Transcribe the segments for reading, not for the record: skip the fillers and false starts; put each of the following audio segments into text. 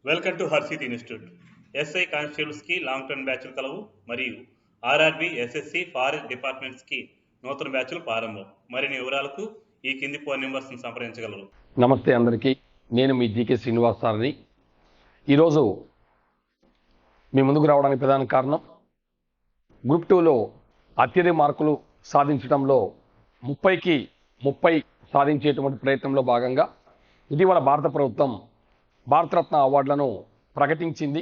Welcome to Harshit institute. SI కానిస్టేబుల్స్కి long term బ్యాచ్లు కలవు మరియు ఆర్ఆర్బి ఎస్ఎస్సి ఫారెస్ట్ డిపార్ట్మెంట్స్కి నూతన బ్యాచ్లు ప్రారంభం. మరిన్ని వివరాలకు ఈ కింది ఫోన్ నెంబర్స్ని సంప్రదించగలరు. నమస్తే అందరికీ, నేను మీ జీకే శ్రీనివాస్ సార్ని. ఈరోజు మీ ముందుకు రావడానికి ప్రధాన కారణం గ్రూప్ 2లో అత్యధిక మార్కులు సాధించడంలో 30కి 30 సాధించేటువంటి ప్రయత్నంలో భాగంగా ఇటీవల భారత ప్రభుత్వం భారతరత్న అవార్డులను ప్రకటించింది.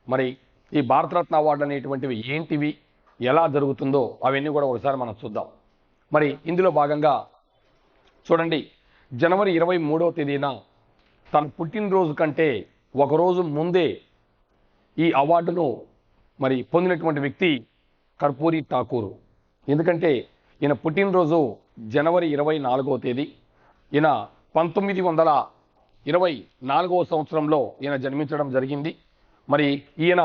మరి ఈ భారతరత్న అవార్డులు అనేటువంటివి ఏంటివి, ఎలా జరుగుతుందో అవన్నీ కూడా ఒకసారి మనం చూద్దాం. మరి ఇందులో భాగంగా చూడండి, జనవరి 23వ తేదీన తన పుట్టినరోజు కంటే ఒకరోజు ముందే ఈ అవార్డును మరి పొందినటువంటి వ్యక్తి కర్పూరి ఠాకూర్. ఎందుకంటే ఈయన పుట్టినరోజు జనవరి 24వ తేదీ. ఈయన 1924వ సంవత్సరంలో ఈయన జన్మించడం జరిగింది. మరి ఈయన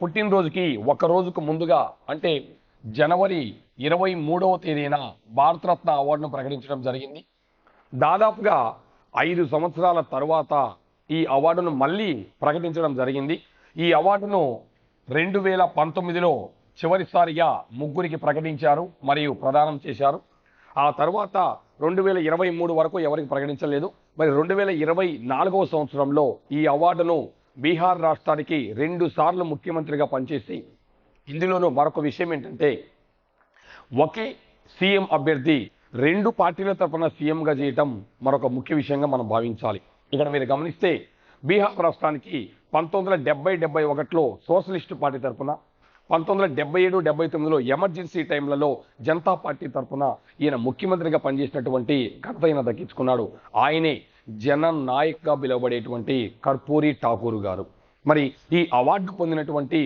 పుట్టినరోజుకి ఒక రోజుకు ముందుగా అంటే జనవరి 23వ తేదీన భారతరత్న అవార్డును ప్రకటించడం జరిగింది. దాదాపుగా 5 సంవత్సరాల తర్వాత ఈ అవార్డును మళ్ళీ ప్రకటించడం జరిగింది. ఈ అవార్డును 2019లో చివరిసారిగా ముగ్గురికి ప్రకటించారు మరియు ప్రదానం చేశారు. ఆ తర్వాత 2023 వరకు ఎవరికి ప్రకటించలేదు. మరి 2024వ సంవత్సరంలో ఈ అవార్డును బీహార్ రాష్ట్రానికి 2 సార్లు ముఖ్యమంత్రిగా పనిచేసి, ఇందులోనూ మరొక విషయం ఏంటంటే ఒకే సీఎం అభ్యర్థి 2 పార్టీల తరఫున సీఎంగా చేయటం మరొక ముఖ్య విషయంగా మనం భావించాలి. ఇక్కడ మీరు గమనిస్తే బీహార్ రాష్ట్రానికి 1970-71లో సోషలిస్టు పార్టీ తరఫున, 1977-79లో ఎమర్జెన్సీ టైంలలో జనతా పార్టీ తరఫున ఈయన ముఖ్యమంత్రిగా పనిచేసినటువంటి ఘనత ఈయన దక్కించుకున్నాడు. ఆయనే జననాయక్గా పిలువబడేటువంటి కర్పూరి ఠాకూర్ గారు. మరి ఈ అవార్డు పొందినటువంటి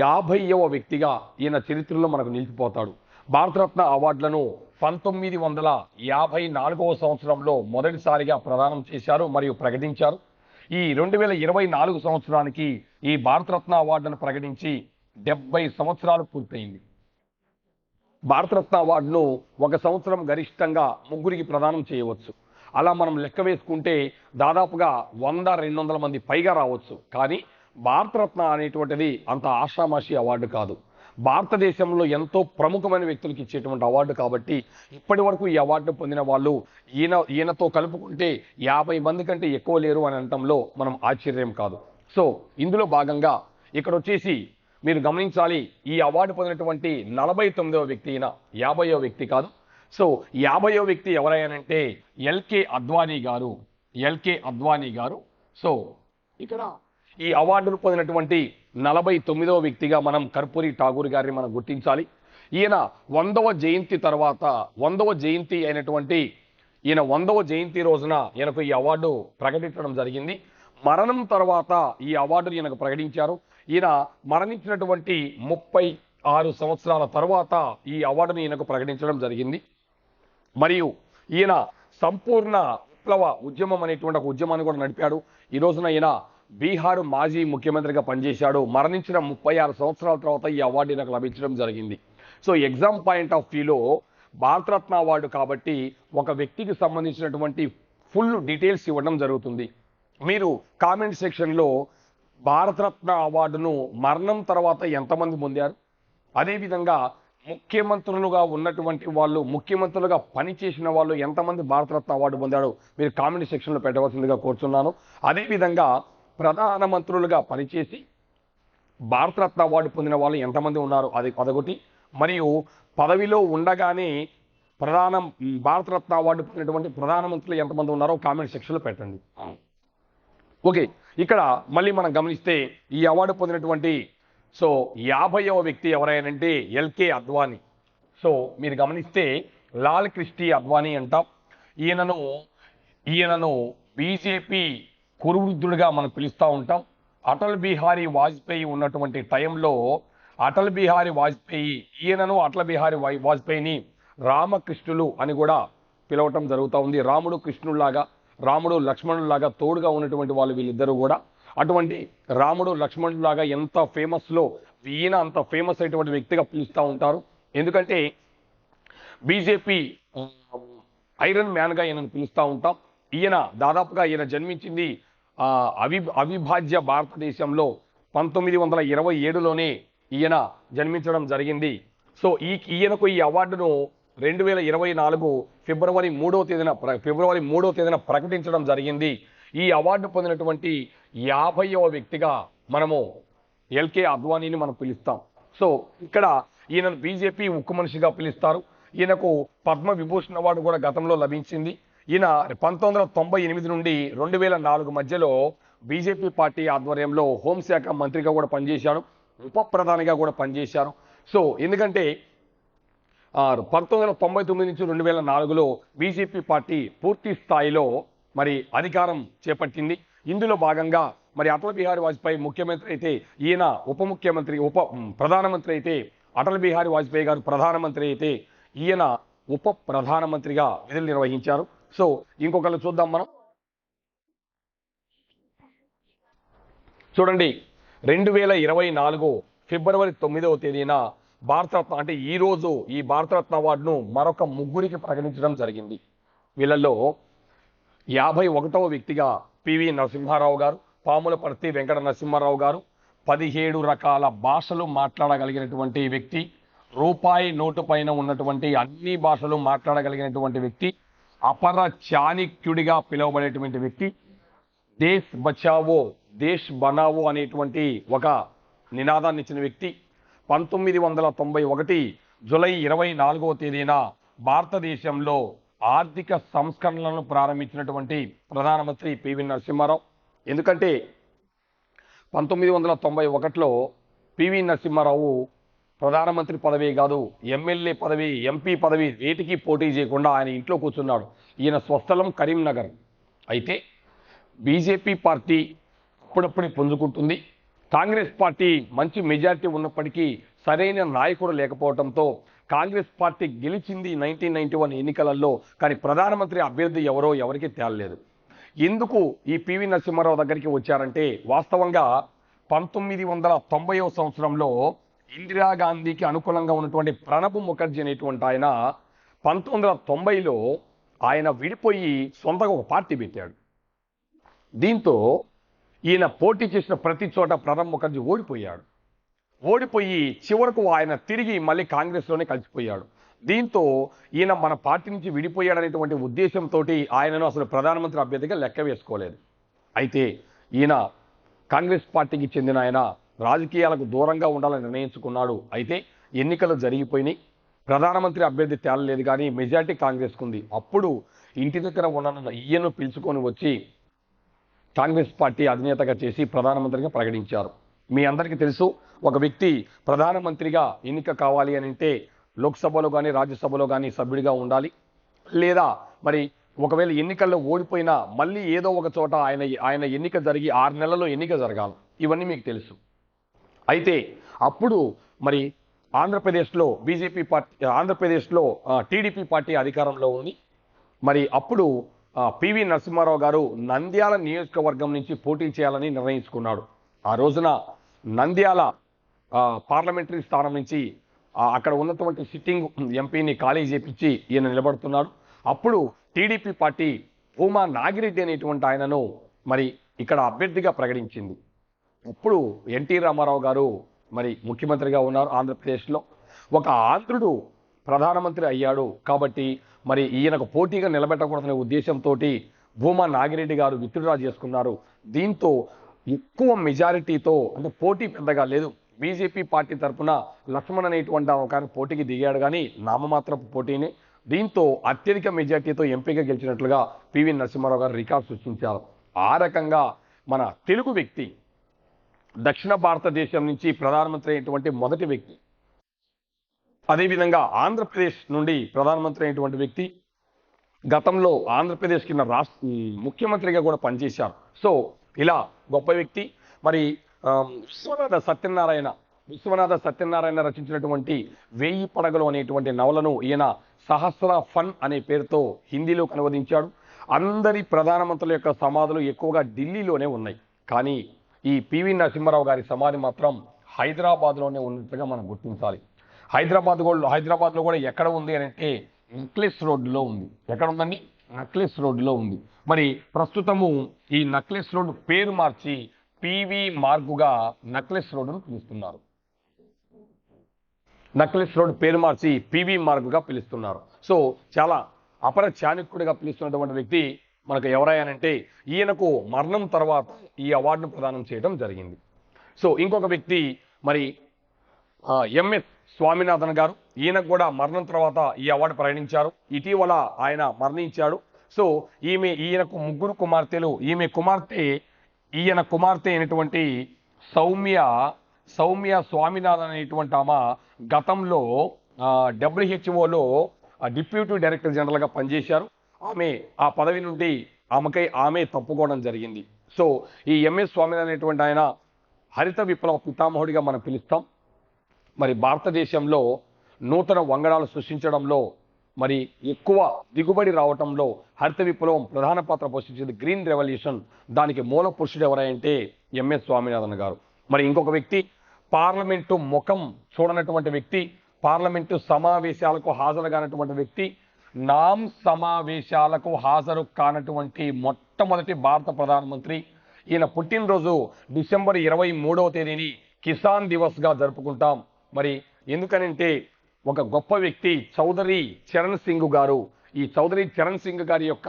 50వ వ్యక్తిగా ఈయన చరిత్రలో మనకు నిలిచిపోతాడు. భారతరత్న అవార్డులను 1954వ సంవత్సరంలో మొదటిసారిగా ప్రదానం చేశారు మరియు ప్రకటించారు. ఈ 2024 సంవత్సరానికి ఈ భారతరత్న అవార్డును ప్రకటించి 70 సంవత్సరాలు పూర్తయింది. భారతరత్న అవార్డును ఒక సంవత్సరం గరిష్టంగా ముగ్గురికి ప్రదానం చేయవచ్చు. అలా మనం లెక్క వేసుకుంటే దాదాపుగా 100-200 మంది పైగా రావచ్చు. కానీ భారతరత్న అనేటువంటిది అంత ఆషామాషి అవార్డు కాదు. భారతదేశంలో ఎంతో ప్రముఖమైన వ్యక్తులకు ఇచ్చేటువంటి అవార్డు కాబట్టి ఇప్పటి వరకు ఈ అవార్డు పొందిన వాళ్ళు ఈయనతో కలుపుకుంటే 50 మంది కంటే ఎక్కువ లేరు అని అనటంలో మనం ఆశ్చర్యం కాదు. సో ఇందులో భాగంగా ఇక్కడ వచ్చేసి మీరు గమనించాలి, ఈ అవార్డు పొందినటువంటి 49వ వ్యక్తి ఈయన, 50వ వ్యక్తి కాదు. సో 50వ వ్యక్తి ఎవరైనంటే ఎల్కే అద్వానీ గారు. సో ఇక్కడ ఈ అవార్డును పొందినటువంటి 49వ వ్యక్తిగా మనం కర్పూరి ఠాకూర్ గారిని మనం గుర్తించాలి. ఈయన 100వ జయంతి తర్వాత 100వ జయంతి అయినటువంటి ఈయన 100వ జయంతి రోజున ఈయనకు ఈ అవార్డు ప్రకటించడం జరిగింది. మరణం తర్వాత ఈ అవార్డును ఈయనకు ప్రకటించారు. ఈయన మరణించినటువంటి 36 సంవత్సరాల తర్వాత ఈ అవార్డును ఈయనకు ప్రకటించడం జరిగింది. మరియు ఈయన సంపూర్ణ విప్లవ ఉద్యమం అనేటువంటి ఒక ఉద్యమాన్ని కూడా నడిపాడు. ఈ రోజున ఈయన బీహార్ మాజీ ముఖ్యమంత్రిగా పనిచేశాడు. మరణించిన 36 సంవత్సరాల తర్వాత ఈ అవార్డు ఈయనకు లభించడం జరిగింది. సో ఎగ్జామ్ పాయింట్ ఆఫ్ వ్యూలో భారతరత్న అవార్డు కాబట్టి ఒక వ్యక్తికి సంబంధించినటువంటి ఫుల్ డీటెయిల్స్ ఇవ్వడం జరుగుతుంది. మీరు కామెంట్ సెక్షన్లో భారతరత్న అవార్డును మరణం తర్వాత ఎంతమంది పొందారు, అదేవిధంగా ముఖ్యమంత్రులుగా ఉన్నటువంటి వాళ్ళు, ముఖ్యమంత్రులుగా పనిచేసిన వాళ్ళు ఎంతమంది భారతరత్న అవార్డు పొందారు మీరు కామెంట్ సెక్షన్లో పెట్టవలసిందిగా కోరుతున్నాను. అదేవిధంగా ప్రధానమంత్రులుగా పనిచేసి భారతరత్న అవార్డు పొందిన వాళ్ళు ఎంతమంది ఉన్నారు అదొకటి. మరియు పదవిలో ఉండగానే భారతరత్న అవార్డు పొందినటువంటి ప్రధానమంత్రులు ఎంతమంది ఉన్నారో కామెంట్ సెక్షన్లో పెట్టండి. ఓకే, ఇక్కడ మళ్ళీ మనం గమనిస్తే ఈ అవార్డు పొందినటువంటి 50వ వ్యక్తి ఎవరైనంటే ఎల్కే అద్వానీ. సో మీరు గమనిస్తే లాల్ కృష్ణ అద్వానీ అంటాం. ఈయనను బీజేపీ కురువృద్ధుడిగా మనం పిలుస్తూ ఉంటాం. అటల్ బిహారీ వాజ్పేయి ఉన్నటువంటి టైంలో అటల్ బిహారీ వాజ్పేయిని రామకృష్ణులు అని కూడా పిలవటం జరుగుతూ ఉంది. రాముడు కృష్ణుల్లాగా, రాముడు లక్ష్మణుల్లాగా తోడుగా ఉన్నటువంటి వాళ్ళు వీళ్ళిద్దరూ కూడా. అటువంటి రాముడు లక్ష్మణులాగా ఎంత ఫేమస్లో ఈయన అంత ఫేమస్ అయినటువంటి వ్యక్తిగా పిలుస్తూ ఉంటారు. ఎందుకంటే బీజేపీ ఐరన్ మ్యాన్గా ఈయనను పిలుస్తూ ఉంటాం. ఈయన దాదాపుగా ఈయన జన్మించింది అవిభాజ్య భారతదేశంలో 1927లోనే ఈయన జన్మించడం జరిగింది. సో ఈయనకు ఈ అవార్డును 2024 ఫిబ్రవరి 3వ తేదీన ప్రకటించడం జరిగింది. ఈ అవార్డు పొందినటువంటి 50వ వ్యక్తిగా మనము ఎల్కే అద్వానీని మనం పిలుస్తాం. సో ఇక్కడ ఈయన బీజేపీ ఉక్కు మనిషిగా పిలుస్తారు. ఈయనకు పద్మ విభూషణ్ అవార్డు కూడా గతంలో లభించింది. ఈయన 1998 నుండి 2004 మధ్యలో బీజేపీ పార్టీ ఆధ్వర్యంలో హోంశాఖ మంత్రిగా కూడా పనిచేశారు, ఉప ప్రధానిగా కూడా పనిచేశారు. సో ఎందుకంటే 1999 నుంచి 2004లో బీజేపీ పార్టీ పూర్తి స్థాయిలో మరి అధికారం చేపట్టింది. ఇందులో భాగంగా మరి అటల్ బిహారీ వాజ్పేయి ముఖ్యమంత్రి అయితే ఈయన ప్రధానమంత్రి అయితే అటల్ బిహారీ వాజ్పేయి గారు ప్రధానమంత్రి అయితే ఈయన ఉప ప్రధానమంత్రిగా విధులు నిర్వహించారు. సో ఇంకొకరు చూద్దాం మనం. చూడండి, 2024 ఫిబ్రవరి 9వ తేదీన భారతరత్న అంటే ఈ రోజు ఈ భారతరత్న అవార్డును మరొక ముగ్గురికి ప్రకటించడం జరిగింది. వీళ్ళల్లో 51వ వ్యక్తిగా పివి నరసింహారావు గారు, పాములపర్తి వెంకట నరసింహారావు గారు. 17 రకాల భాషలు మాట్లాడగలిగినటువంటి వ్యక్తి, రూపాయి నోటు పైన ఉన్నటువంటి అన్ని భాషలు మాట్లాడగలిగినటువంటి వ్యక్తి, అపర చాణక్యుడిగా పిలువబడేటువంటి వ్యక్తి, దేశ్ బచావో దేశ్ బనావో అనేటువంటి ఒక నినాదాన్ని ఇచ్చిన వ్యక్తి. 1991 జూలై 24వ తేదీన భారతదేశంలో ఆర్థిక సంస్కరణలను ప్రారంభించినటువంటి ప్రధానమంత్రి పివి నరసింహారావు. ఎందుకంటే 1991లో పివి నరసింహారావు ప్రధానమంత్రి పదవి కాదు, ఎమ్మెల్యే పదవి, ఎంపీ పదవి వేటికి పోటీ చేయకుండా ఆయన ఇంట్లో కూర్చున్నాడు. ఈయన స్వస్థలం కరీంనగర్. అయితే బీజేపీ పార్టీ అప్పుడప్పుడే పుంజుకుంటుంది. కాంగ్రెస్ పార్టీ మంచి మెజారిటీ ఉన్నప్పటికీ సరైన నాయకుడు లేకపోవడంతో కాంగ్రెస్ పార్టీ గెలిచింది 1991 ఎన్నికలలో. కానీ ప్రధానమంత్రి అభ్యర్థి ఎవరికి తేలలేదు. ఎందుకు ఈ పివి నరసింహారావు దగ్గరికి వచ్చారంటే, వాస్తవంగా 1990వ సంవత్సరంలో ఇందిరాగాంధీకి అనుకూలంగా ఉన్నటువంటి ప్రణబ్ ముఖర్జీ అనేటువంటి ఆయన 1990లో ఆయన విడిపోయి సొంతంగా ఒక పార్టీ పెట్టాడు. దీంతో ఈయన పోటీ చేసిన ప్రతి చోట ప్రణబ్ ముఖర్జీ ఓడిపోయి చివరకు ఆయన తిరిగి మళ్ళీ కాంగ్రెస్లోనే కలిసిపోయాడు. దీంతో ఈయన మన పార్టీ నుంచి విడిపోయాడనేటువంటి ఉద్దేశంతో ఆయనను అసలు ప్రధానమంత్రి అభ్యర్థిగా లెక్క వేసుకోలేదు. అయితే ఈయన కాంగ్రెస్ పార్టీకి చెందిన ఆయన రాజకీయాలకు దూరంగా ఉండాలని నిర్ణయించుకున్నాడు. అయితే ఎన్నికలు జరిగిపోయినాయి, ప్రధానమంత్రి అభ్యర్థి తేలలేదు, కానీ మెజార్టీ కాంగ్రెస్కు ఉంది. అప్పుడు ఇంటి దగ్గర ఉన్న ఈయనను పిలుచుకొని వచ్చి కాంగ్రెస్ పార్టీ అధినేతగా చేసి ప్రధానమంత్రిగా ప్రకటించారు. మీ అందరికీ తెలుసు, ఒక వ్యక్తి ప్రధానమంత్రిగా ఎన్నిక కావాలి అని అంటే లోక్సభలో కానీ రాజ్యసభలో కానీ సభ్యుడిగా ఉండాలి. లేదా మరి ఒకవేళ ఎన్నికల్లో ఓడిపోయినా మళ్ళీ ఏదో ఒక చోట ఆయన ఎన్నిక జరిగి 6 నెలల్లో ఎన్నిక జరగాలి. ఇవన్నీ మీకు తెలుసు. అయితే అప్పుడు మరి ఆంధ్రప్రదేశ్లో టీడీపీ పార్టీ అధికారంలో ఉంది. మరి అప్పుడు పివి నరసింహారావు గారు నంద్యాల నియోజకవర్గం నుంచి పోటీ చేయాలని నిర్ణయించుకున్నాడు. ఆ రోజున నంద్యాల పార్లమెంటరీ స్థానం నుంచి అక్కడ ఉన్నటువంటి సిట్టింగ్ ఎంపీని ఖాళీ చేపించి ఈయన నిలబడుతున్నాడు. అప్పుడు టీడీపీ పార్టీ భూమా నాగిరెడ్డి అనేటువంటి ఆయనను మరి ఇక్కడ అభ్యర్థిగా ప్రకటించింది. అప్పుడు ఎన్టీ రామారావు గారు మరి ముఖ్యమంత్రిగా ఉన్నారు ఆంధ్రప్రదేశ్లో. ఒక ఆంధ్రుడు ప్రధానమంత్రి అయ్యాడు కాబట్టి మరి ఈయనకు పోటీగా నిలబెట్టకూడదనే ఉద్దేశంతో భూమా నాగిరెడ్డి గారు విత్డ్రా చేసుకున్నారు. దీంతో ఎక్కువ మెజారిటీతో, అంటే పోటీ పెద్దగా లేదు, బీజేపీ పార్టీ తరఫున లక్ష్మణ్ అనేటువంటి ఒక పోటీకి దిగాడు, కానీ నామమాత్రపు పోటీనే. దీంతో అత్యధిక మెజార్టీతో ఎంపీగా గెలిచినట్లుగా పివి నరసింహారావు గారు రికార్డు సృష్టించారు. ఆ రకంగా మన తెలుగు వ్యక్తి, దక్షిణ భారతదేశం నుంచి ప్రధానమంత్రి అయినటువంటి మొదటి వ్యక్తి, అదేవిధంగా ఆంధ్రప్రదేశ్ నుండి ప్రధానమంత్రి అయినటువంటి వ్యక్తి, గతంలో ఆంధ్రప్రదేశ్ కింద ముఖ్యమంత్రిగా కూడా పనిచేశారు. సో ఇలా గొప్ప వ్యక్తి. మరి విశ్వనాథ సత్యనారాయణ రచించినటువంటి 1000 పడగలు అనేటువంటి నవలను ఈయన సహస్ర ఫన్ అనే పేరుతో హిందీలోకి అనువదించాడు. అందరి ప్రధానమంత్రుల యొక్క సమాధులు ఎక్కువగా ఢిల్లీలోనే ఉన్నాయి, కానీ ఈ పివి నరసింహారావు గారి సమాధి మాత్రం హైదరాబాద్లోనే ఉన్నట్టుగా మనం గుర్తించాలి. హైదరాబాద్లో కూడా ఎక్కడ ఉంది అని అంటే నెక్లెస్ రోడ్డులో ఉంది. ఎక్కడ ఉందండి? నక్లెస్ రోడ్డులో ఉంది. మరి ప్రస్తుతము ఈ నక్లెస్ రోడ్డు పేరు మార్చి పివి మార్గుగా నక్లెస్ రోడ్డును పిలుస్తున్నారు. నక్లెస్ రోడ్ పేరు మార్చి పివి మార్గుగా పిలుస్తున్నారు. సో చాలా అపర చాణక్యుడిగా పిలుస్తున్నటువంటి వ్యక్తి మనకు ఎవరయ్యానంటే ఈయనకు మరణం తర్వాత ఈ అవార్డును ప్రదానం చేయడం జరిగింది. సో ఇంకొక వ్యక్తి మరి ఎంఎస్ స్వామినాథన్ గారు, ఈయనకు కూడా మరణం తర్వాత ఈ అవార్డు ప్రకటించారు. ఇటీవల ఆయన మరణించాడు. సో ఈయనకు ముగ్గురు కుమార్తెలు. ఈయన కుమార్తె అయినటువంటి సౌమ్య స్వామినాథన్ అనేటువంటి ఆమె గతంలో డబ్ల్యూహెచ్ఓలో డిప్యూటీ డైరెక్టర్ జనరల్గా పనిచేశారు. ఆ పదవి నుండి ఆమె తప్పుకోవడం జరిగింది. సో ఈ ఎంఎస్ స్వామినాథన్ అనేటువంటి ఆయన హరిత విప్లవ పితామహుడిగా మనం పిలుస్తాం. మరి భారతదేశంలో నూతన వంగడాలు సృష్టించడంలో, మరి ఎక్కువ దిగుబడి రావటంలో హరిత విప్లవం ప్రధాన పాత్ర పోషించింది. గ్రీన్ రెవల్యూషన్, దానికి మూల పురుషుడు ఎవరంటే ఎంఎస్ స్వామినాథన్ గారు. మరి ఇంకొక వ్యక్తి పార్లమెంటు ముఖం చూడనటువంటి వ్యక్తి, పార్లమెంటు సమావేశాలకు హాజరు కానటువంటి వ్యక్తి, నామ్ సమావేశాలకు హాజరు కానటువంటి మొట్టమొదటి భారత ప్రధానమంత్రి. ఈయన పుట్టినరోజు డిసెంబర్ 23వ తేదీని కిసాన్ దివస్గా జరుపుకుంటాం. మరి ఎందుకనంటే ఒక గొప్ప వ్యక్తి చౌదరి చరణ్ సింగ్ గారు, ఈ చౌదరి చరణ్ సింగ్ గారి యొక్క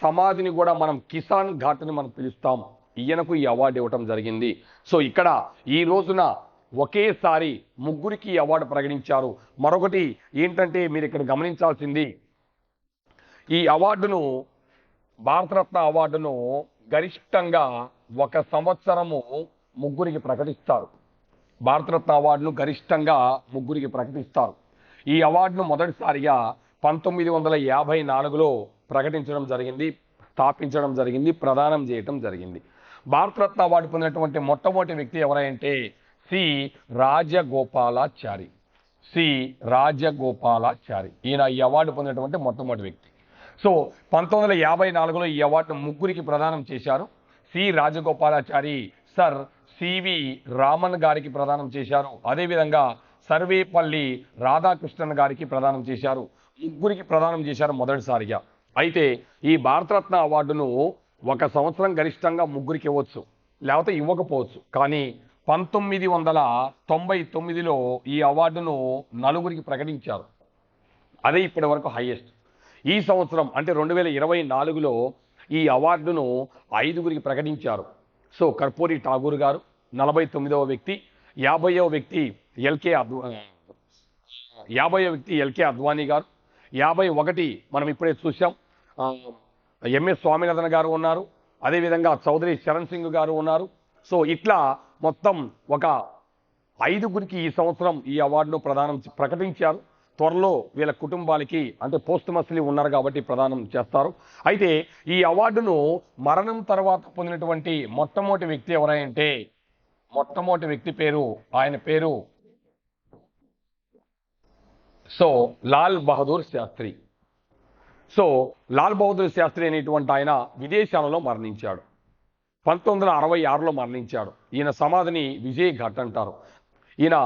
సమాధిని కూడా మనం కిసాన్ ఘాట్ అని మనం పిలుస్తాం. ఈయనకు ఈ అవార్డు ఇవ్వటం జరిగింది. సో ఇక్కడ ఈ రోజున ఒకేసారి ముగ్గురికి ఈ అవార్డు ప్రకటించారు. మరొకటి ఏంటంటే మీరు ఇక్కడ గమనించాల్సింది, ఈ అవార్డును, భారతరత్న అవార్డును గరిష్టంగా ఒక సంవత్సరము ముగ్గురికి ప్రకటిస్తారు. భారతరత్న అవార్డును గరిష్టంగా ముగ్గురికి ప్రకటిస్తారు. ఈ అవార్డును మొదటిసారిగా 1954లో ప్రకటించడం జరిగింది, స్థాపించడం జరిగింది, ప్రదానం చేయటం జరిగింది. భారతరత్న అవార్డు పొందినటువంటి మొట్టమొదటి వ్యక్తి ఎవరంటే సి రాజగోపాలాచారి. ఈయన ఈ అవార్డు పొందినటువంటి మొట్టమొదటి వ్యక్తి. సో 1954లో ఈ అవార్డును ముగ్గురికి ప్రదానం చేశారు. C Rajagopalachari Sir CV Raman గారికి ప్రదానం చేశారు. అదేవిధంగా సర్వేపల్లి రాధాకృష్ణన్ గారికి ప్రదానం చేశారు. ముగ్గురికి ప్రదానం చేశారు మొదటిసారిగా. అయితే ఈ భారతరత్న అవార్డును ఒక సంవత్సరం గరిష్టంగా ముగ్గురికి ఇవ్వచ్చు, లేకపోతే ఇవ్వకపోవచ్చు. కానీ 1999లో ఈ అవార్డును నలుగురికి ప్రకటించారు. అదే ఇప్పటి వరకు హైయెస్ట్. ఈ సంవత్సరం అంటే 2024లో ఈ అవార్డును 5గురికి ప్రకటించారు. సో కర్పూరి ఠాగూర్ గారు 49వ వ్యక్తి, 50వ వ్యక్తి ఎల్కే అద్వానీ గారు, 51 మనం ఇప్పుడే చూసాం ఎంఎస్ స్వామినాథన్ గారు ఉన్నారు. అదేవిధంగా చౌదరి చరణ్ సింగ్ గారు ఉన్నారు. సో ఇట్లా మొత్తం ఒక 5గురికి ఈ సంవత్సరం ఈ అవార్డును ప్రకటించారు. త్వరలో వీళ్ళ కుటుంబాలకి అంటే పోస్ట్మస్లీ ఉన్నారు కాబట్టి ప్రదానం చేస్తారు. అయితే ఈ అవార్డును మరణం తర్వాత పొందినటువంటి మొట్టమొదటి వ్యక్తి ఎవరంటే మొట్టమొదటి వ్యక్తి ఆయన పేరు లాల్ బహదూర్ శాస్త్రి. లాల్ బహదూర్ శాస్త్రి అనేటువంటి ఆయన విదేశాలలో మరణించాడు. 1966లో మరణించాడు. ఈయన సమాధిని విజయ్ ఘాట్ అంటారు. ఈయన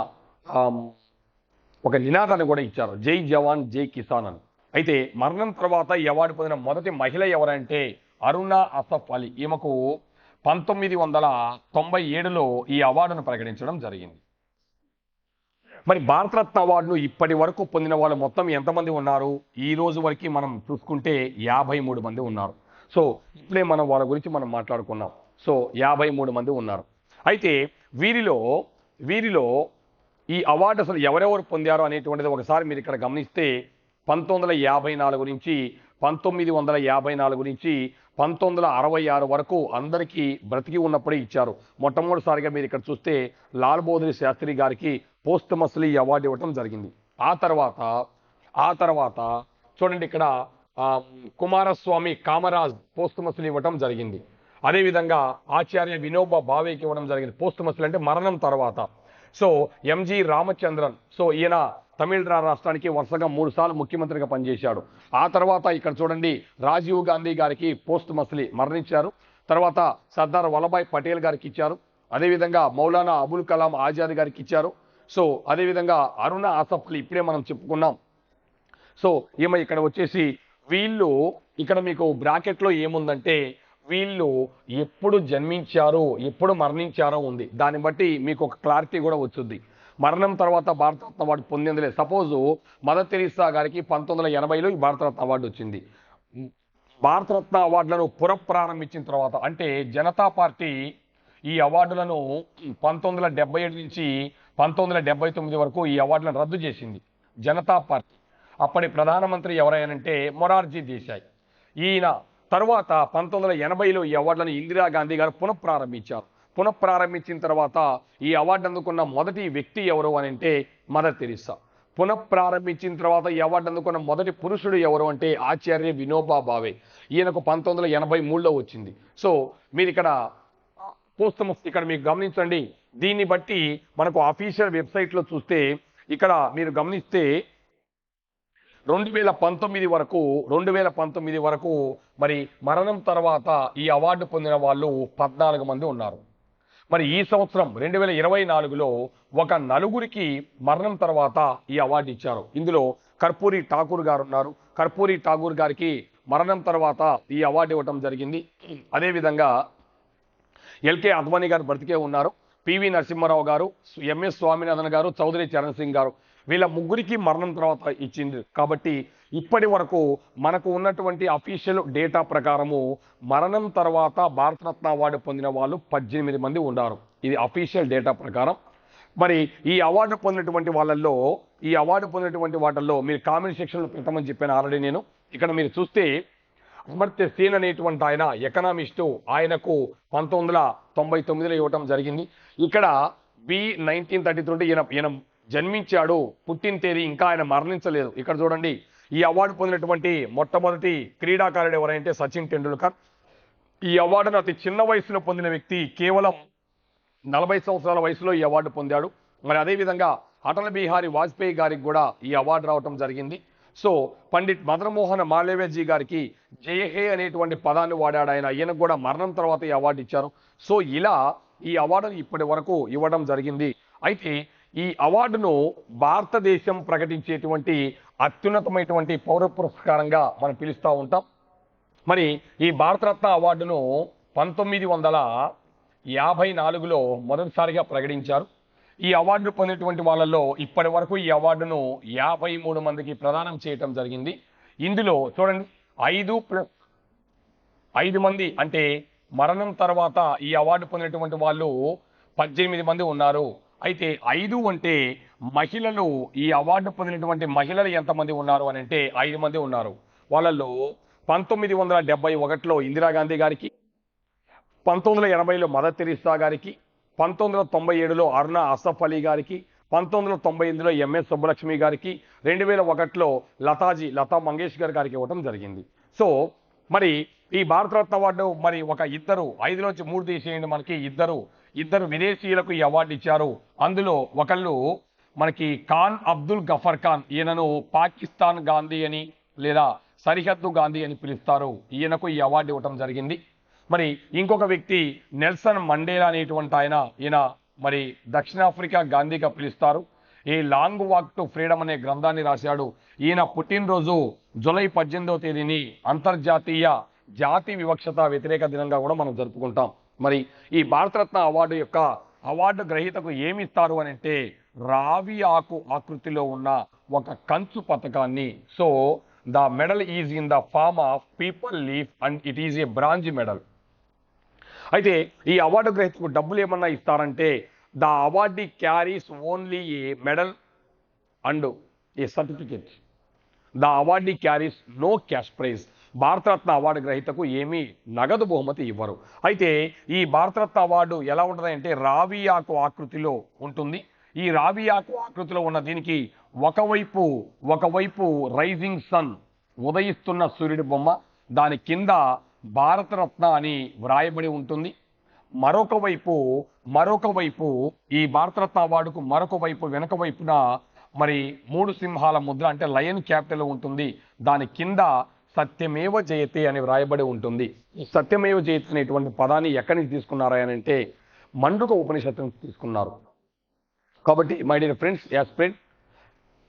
ఒక నినాదాన్ని కూడా ఇచ్చారు, జై జవాన్ జై కిసాన్ అని. అయితే మరణం తర్వాత ఈ అవార్డు పొందిన మొదటి మహిళ ఎవరంటే అరుణ అసఫ్ అలీ. ఈమెకు 1997లో ఈ అవార్డును ప్రకటించడం జరిగింది. మరి భారతరత్న అవార్డును ఇప్పటి వరకు పొందిన వాళ్ళు మొత్తం ఎంతమంది ఉన్నారు? ఈ రోజు వరకు మనం చూసుకుంటే 53 మంది ఉన్నారు. సో ఇప్పుడే మనం వాళ్ళ గురించి మనం మాట్లాడుకున్నాం. సో 53 మంది ఉన్నారు. అయితే వీరిలో ఈ అవార్డు అసలు ఎవరెవరు పొందారు అనేటువంటిది ఒకసారి మీరు ఇక్కడ గమనిస్తే 1954 నుంచి 1966 వరకు అందరికీ బ్రతికి ఉన్నప్పుడే ఇచ్చారు. మొట్టమొదటిసారిగా మీరు ఇక్కడ చూస్తే లాల్ బహదూర్ శాస్త్రి గారికి పోస్ట్మస్లీ అవార్డు ఇవ్వటం జరిగింది. ఆ తర్వాత చూడండి ఇక్కడ కుమారస్వామి కామరాజ్ పోస్ట్మస్లీ ఇవ్వటం జరిగింది. అదేవిధంగా ఆచార్య వినోబా భావేకి ఇవ్వడం జరిగింది. పోస్ట్మస్లీ అంటే మరణం తర్వాత. సో ఎంజి రామచంద్రన్, సో ఈయన తమిళనాడు రాష్ట్రానికి వరుసగా 3 సార్లు ముఖ్యమంత్రిగా పనిచేశాడు. ఆ తర్వాత ఇక్కడ చూడండి రాజీవ్ గాంధీ గారికి పోస్ట్మస్లీ మరణించారు. తర్వాత సర్దార్ వల్లభాయ్ పటేల్ గారికి ఇచ్చారు. అదేవిధంగా మౌలానా అబుల్ కలాం ఆజాద్ గారికి ఇచ్చారు. సో అదేవిధంగా అరుణ ఆసఫ్ అలీ ఇప్పుడే మనం చెప్పుకున్నాం. సో ఈమె ఇక్కడ వచ్చేసి వీళ్ళు ఇక్కడ మీకు బ్రాకెట్లో ఏముందంటే వీళ్ళు ఎప్పుడు జన్మించారు ఎప్పుడు మరణించారో ఉంది. దాన్ని బట్టి మీకు ఒక క్లారిటీ కూడా వచ్చుద్ది. మరణం తర్వాత భారతరత్న అవార్డు పొందిందిలే. సపోజు మదర్ తెరీసా గారికి 1980లో ఈ భారతరత్న అవార్డు వచ్చింది. భారతరత్న అవార్డులను పునఃప్రారంభించిన తర్వాత అంటే జనతా పార్టీ ఈ అవార్డులను 1977 నుంచి 1979 వరకు ఈ అవార్డులను రద్దు చేసింది జనతా పార్టీ. అప్పటి ప్రధానమంత్రి ఎవరైనంటే మొరార్జీ దేశాయ్. ఈయన తర్వాత 1980లో ఈ అవార్డులను ఇందిరాగాంధీ గారు పునఃప్రారంభించారు. పునఃప్రారంభించిన తర్వాత ఈ అవార్డు అందుకున్న మొదటి వ్యక్తి ఎవరు అని అంటే మదర్ తెరీసా. పునఃప్రారంభించిన తర్వాత ఈ అవార్డు అందుకున్న మొదటి పురుషుడు ఎవరు అంటే ఆచార్య వినోబా భావే. ఈయనకు 1983లో వచ్చింది. సో మీరు ఇక్కడ ఇక్కడ మీకు గమనించండి. దీన్ని బట్టి మనకు అఫీషియల్ వెబ్సైట్లో చూస్తే ఇక్కడ మీరు గమనిస్తే 2019 వరకు మరి మరణం తర్వాత ఈ అవార్డు పొందిన వాళ్ళు 14 మంది ఉన్నారు. మరి ఈ సంవత్సరం 2024లో ఒక నలుగురికి మరణం తర్వాత ఈ అవార్డు ఇచ్చారు. ఇందులో కర్పూరి ఠాకూర్ గారు ఉన్నారు. కర్పూరి ఠాకూర్ గారికి మరణం తర్వాత ఈ అవార్డు ఇవ్వటం జరిగింది. అదేవిధంగా ఎల్కే అద్వానీ గారు బ్రతికే ఉన్నారు. పివి నరసింహారావు గారు, ఎంఎస్ స్వామినాథన్ గారు, చౌదరి చరణ్ సింగ్ గారు, వీళ్ళ ముగ్గురికి మరణం తర్వాత ఇచ్చింది. కాబట్టి ఇప్పటి వరకు మనకు ఉన్నటువంటి అఫీషియల్ డేటా ప్రకారము మరణం తర్వాత భారతరత్న అవార్డు పొందిన వాళ్ళు 18 మంది ఉన్నారు. ఇది అఫీషియల్ డేటా ప్రకారం. మరి ఈ అవార్డు పొందినటువంటి వాటిల్లో మీరు కామెంట్ సెక్షన్లో పెట్టమని చెప్పాను ఆల్రెడీ నేను. ఇక్కడ మీరు చూస్తే అమర్త్య సేన్ అనేటువంటి ఆయన ఎకనామిస్టు, ఆయనకు 1999లో ఇవ్వటం జరిగింది. ఇక్కడ B1933 ఈయన జన్మించాడు, పుట్టిన తేదీ ఇంకా ఆయన మరణించలేదు. ఇక్కడ చూడండి, ఈ అవార్డు పొందినటువంటి మొట్టమొదటి క్రీడాకారుడు ఎవరంటే సచిన్ టెండూల్కర్. ఈ అవార్డును అతి చిన్న వయసులో పొందిన వ్యక్తి, కేవలం 40 సంవత్సరాల వయసులో ఈ అవార్డు పొందాడు. మరి అదేవిధంగా అటల్ బిహారీ వాజ్పేయి గారికి కూడా ఈ అవార్డు రావటం జరిగింది. సో పండిట్ మదన్మోహన్ మాలవ్యజీ గారికి జయహే అనేటువంటి పదాన్ని వాడాడు ఆయన. ఈయనకు కూడా మరణం తర్వాత ఈ అవార్డు ఇచ్చారు. సో ఇలా ఈ అవార్డును ఇప్పటి వరకు ఇవ్వడం జరిగింది. అయితే ఈ అవార్డును భారతదేశం ప్రకటించేటువంటి అత్యున్నతమైనటువంటి పౌర పురస్కారంగా మనం పిలుస్తూ ఉంటాం. మరి ఈ భారతరత్న అవార్డును 1954లో మొదటిసారిగా ప్రకటించారు. ఈ అవార్డు పొందినటువంటి వాళ్ళల్లో ఇప్పటి వరకు ఈ అవార్డును 53 మందికి ప్రదానం చేయటం జరిగింది. ఇందులో చూడండి 5 మంది అంటే మరణం తర్వాత ఈ అవార్డు పొందినటువంటి వాళ్ళు 18 మంది ఉన్నారు. అయితే 5 అంటే మహిళలు, ఈ అవార్డు పొందినటువంటి మహిళలు ఎంతమంది ఉన్నారు అని అంటే 5 మంది ఉన్నారు. వాళ్ళల్లో 1971లో ఇందిరాగాంధీ గారికి, 1980లో మదర్ తెరీసా గారికి, 1997లో అరుణ అసఫ్ అలీ గారికి, 1998లో ఎంఎస్ సుబ్బలక్ష్మి గారికి, 2001లో లతా మంగేష్కర్ గారికి ఇవ్వటం జరిగింది. సో మరి ఈ భారతరత్న అవార్డు మరి ఒక 5లోంచి 3 తీసేయండి. మనకి ఇద్దరు విదేశీయులకు ఈ అవార్డు ఇచ్చారు. అందులో ఒకళ్ళు మనకి ఖాన్ అబ్దుల్ గఫర్ ఖాన్, ఈయనను పాకిస్తాన్ గాంధీ అని లేదా సరిహద్దు గాంధీ అని పిలుస్తారు. ఈయనకు ఈ అవార్డు ఇవ్వటం జరిగింది. మరి ఇంకొక వ్యక్తి నెల్సన్ మండేలా అనేటువంటి ఆయన, ఈయన మరి దక్షిణాఫ్రికా గాంధీగా పిలుస్తారు. ఈ లాంగ్ వాక్ టు ఫ్రీడమ్ అనే గ్రంథాన్ని రాశాడు. ఈయన పుట్టినరోజు జూలై 18వ తేదీని అంతర్జాతీయ జాతి వివక్షత వ్యతిరేక దినంగా కూడా మనం జరుపుకుంటాం. మరి ఈ భారతరత్న అవార్డు యొక్క అవార్డు గ్రహీతకు ఏమి ఇస్తారు అని అంటే రావి ఆకు ఆకృతిలో ఉన్న ఒక కంచు పథకాన్ని. So the medal is in the form of peepal leaf and it is a bronze medal. అయితే ఈ అవార్డు గ్రహీతకు డబ్బులు ఏమన్నా ఇస్తారంటే the awardee carries only a medal and a certificate. The awardee carries no cash prize. Bharat Ratna award గ్రహీతకు ఏమీ నగదు బహుమతి ఇవ్వరు. అయితే ఈ భారతరత్న అవార్డు ఎలా ఉంటుంది అంటే రావి ఆకు ఆకృతిలో ఉంటుంది. ఈ రావి ఆకు ఆకృతిలో ఉన్న దీనికి ఒకవైపు రైజింగ్ సన్, ఉదయిస్తున్న సూర్యుడి బొమ్మ, దాని కింద భారతరత్న అని వ్రాయబడి ఉంటుంది. మరొక వైపు ఈ భారతరత్న అవార్డుకు వెనక వైపున మరి 3 సింహాల ముద్ర అంటే లయన్ క్యాపిటల్ ఉంటుంది. దాని కింద సత్యమేవ జయతే అని వ్రాయబడి ఉంటుంది. ఈ సత్యమేవ జయతే అనేటువంటి పదాన్ని ఎక్కడి నుంచి తీసుకున్నారా అని అంటే మండుక ఉపనిషత్తు నుంచి తీసుకున్నారు. కాబట్టి మై డియర్ ఫ్రెండ్స్, యాస్పిరెంట్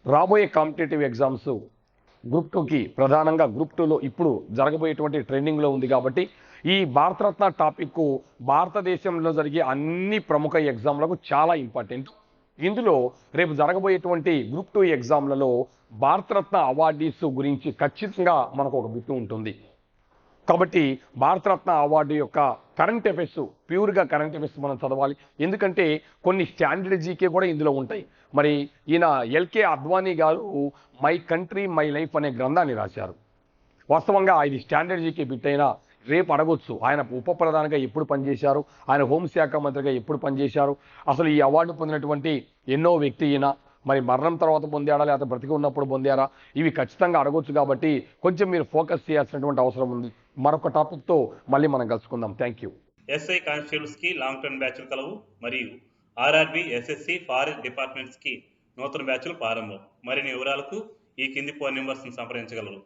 రాబోయే కాంపిటేటివ్ ఎగ్జామ్స్ గ్రూప్ 2కి ప్రధానంగా గ్రూప్ 2లో ఇప్పుడు జరగబోయేటువంటి ట్రెండింగ్లో ఉంది కాబట్టి ఈ భారతరత్న టాపిక్ భారతదేశంలో జరిగే అన్ని ప్రముఖ ఎగ్జామ్లకు చాలా ఇంపార్టెంట్. ఇందులో రేపు జరగబోయేటువంటి గ్రూప్ 2 ఎగ్జామ్లలో భారతరత్న అవార్డీస్ గురించి ఖచ్చితంగా మనకు ఒక బిట్టు ఉంటుంది. కాబట్టి భారతరత్న అవార్డు యొక్క కరెంట్ అఫైర్స్, ప్యూర్గా కరెంట్ అఫైర్స్ మనం చదవాలి. ఎందుకంటే కొన్ని స్టాండర్డ్ జీకే కూడా ఇందులో ఉంటాయి. మరి ఈయన ఎల్కే అద్వానీ గారు మై కంట్రీ మై లైఫ్ అనే గ్రంథాన్ని రాశారు. వాస్తవంగా ఇది స్టాండర్డ్ జీకే బిట్ అయినా రేపు అడగొచ్చు, ఆయన ఉప ప్రధానిగా ఎప్పుడు పనిచేశారు, ఆయన హోంశాఖ మంత్రిగా ఎప్పుడు పనిచేశారు, అసలు ఈ అవార్డు పొందినటువంటి ఎన్నో వ్యక్తి ఈయన మరి మరణం తర్వాత పొందాడా లేకపోతే బ్రతికి ఉన్నప్పుడు పొందారా, ఇవి ఖచ్చితంగా అడగొచ్చు. కాబట్టి కొంచెం మీరు ఫోకస్ చేయాల్సినటువంటి అవసరం ఉంది. మరొక టాపిక్తో మళ్ళీ మనం కలుసుకుందాం. Thank you. ఎస్ఐ కానిస్టేబుల్స్ కి లాంగ్ టర్మ్ బ్యాచ్లు కలవు మరియు ఆర్ఆర్బి, ఎస్ఎస్సి, ఫారెస్ట్ డిపార్ట్మెంట్స్ కి నూతన బ్యాచ్లు ప్రారంభం. మరిన్ని వివరాలకు ఈ కింది ఫోన్ నెంబర్స్ సంప్రదించగలరు.